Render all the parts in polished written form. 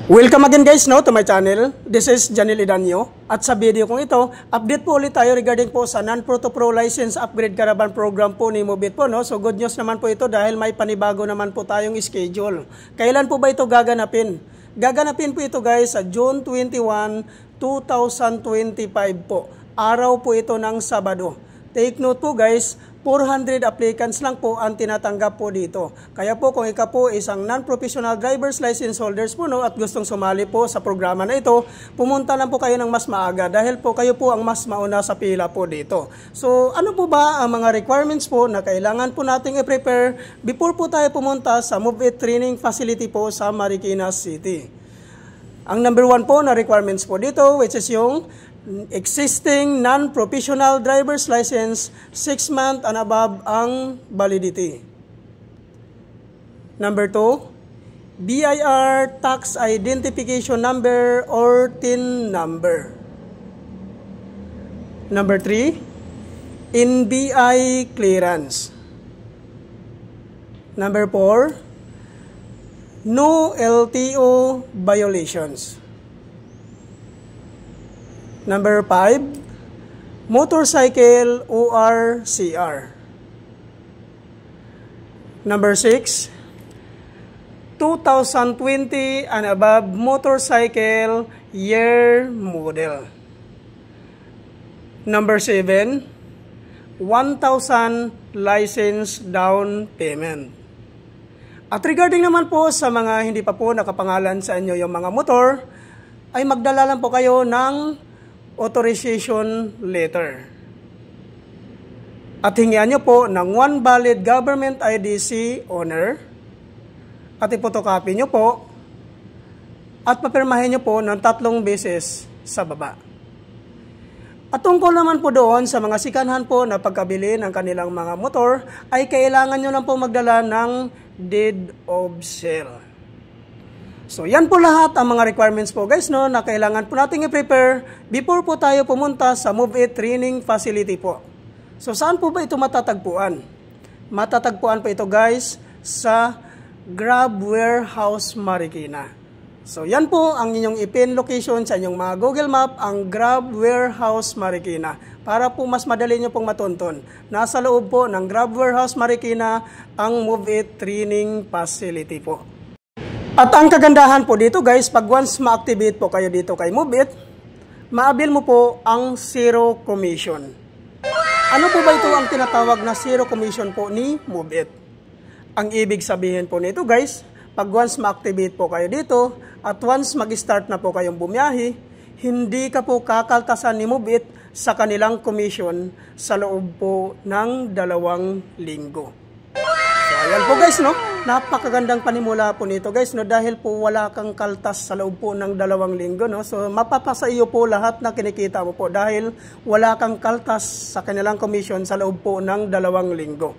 Welcome again guys to my channel. This is Janil Idanyo. At sa video kong ito, update po ulit tayo regarding po sa Non-Proto Pro License Upgrade Caravan Program po ni Move It po. So good news naman po ito dahil may panibago naman po tayong schedule. Kailan po ba ito gaganapin? Gaganapin po ito guys sa June 21, 2025 po. Araw po ito ng Sabado. Take note po guys, 400 applicants lang po ang tinatanggap po dito. Kaya po kung ikaw po isang non-professional driver's license holders po at gustong sumali po sa programa na ito, pumunta lang po kayo ng mas maaga dahil po kayo po ang mas mauna sa pila po dito. So ano po ba ang mga requirements po na kailangan po nating i-prepare before po tayo pumunta sa Move It Training Facility po sa Marikina City? Ang number 1 po na requirements po dito, which is yung existing non-professional driver's license, 6 months and above ang validity. Number 2, BIR tax identification number or TIN number. Number 3, NBI clearance. Number 4, no LTO violations. Number 5, motorcycle ORCR. Number 6, 2020 and above motorcycle year model. Number 7, 1,000 license down payment. At regarding naman po sa mga hindi pa po nakapangalan sa inyo yung mga motor, ay magdala lang po kayo ng authorization letter. At hingian nyo po ng 1 valid government IDC owner at ipotocopy nyo po at papirmahin nyo po ng 3 beses sa baba. At tungkol naman po doon sa mga sikanhan po na pagkabili ng kanilang mga motor ay kailangan nyo lang po magdala ng deed of sale. So yan po lahat ang mga requirements po guys na kailangan po nating i-prepare before po tayo pumunta sa Move It Training Facility po. So saan po ba ito matatagpuan? Matatagpuan po ito guys sa Grab Warehouse Marikina. So yan po ang inyong ipin location sa inyong mga Google Map, ang Grab Warehouse Marikina. Para po mas madali nyo pong matunton. Nasa loob po ng Grab Warehouse Marikina ang Move It Training Facility po. At ang kagandahan po dito guys, pag once ma-activate po kayo dito kay Move It, ma-avail mo po ang zero commission. Ano po ba ito ang tinatawag na zero commission po ni Move It? Ang ibig sabihin po nito guys, pag once ma-activate po kayo dito, at once mag-start na po kayong bumiyahe, hindi ka po kakaltasan ni Move It sa kanilang commission sa loob po ng 2 linggo. So ayan po guys napakagandang panimula po nito guys dahil po wala kang kaltas sa loob po ng 2 linggo So mapapasa iyo po lahat na kinikita mo po dahil wala kang kaltas sa kanilang commission sa loob po ng 2 linggo.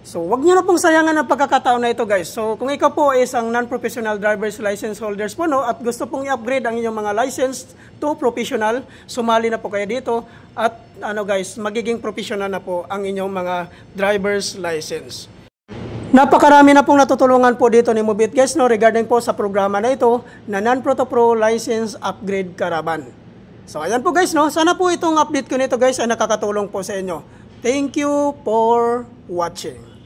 So wag niyo na pong sayangan ang pagkakataon na ito guys. So kung ikaw po ay isang non-professional driver's license holders po at gusto pong i-upgrade ang inyong mga license to professional, sumali na po kayo dito at guys, magiging professional na po ang inyong mga driver's license. Napakarami na pong natutulungan po dito ni Move It guys regarding po sa programa na ito na Non-Proto Pro License Upgrade Caravan. So ayan po guys sana po itong update ko nito guys ay nakakatulong po sa inyo. Thank you for watching.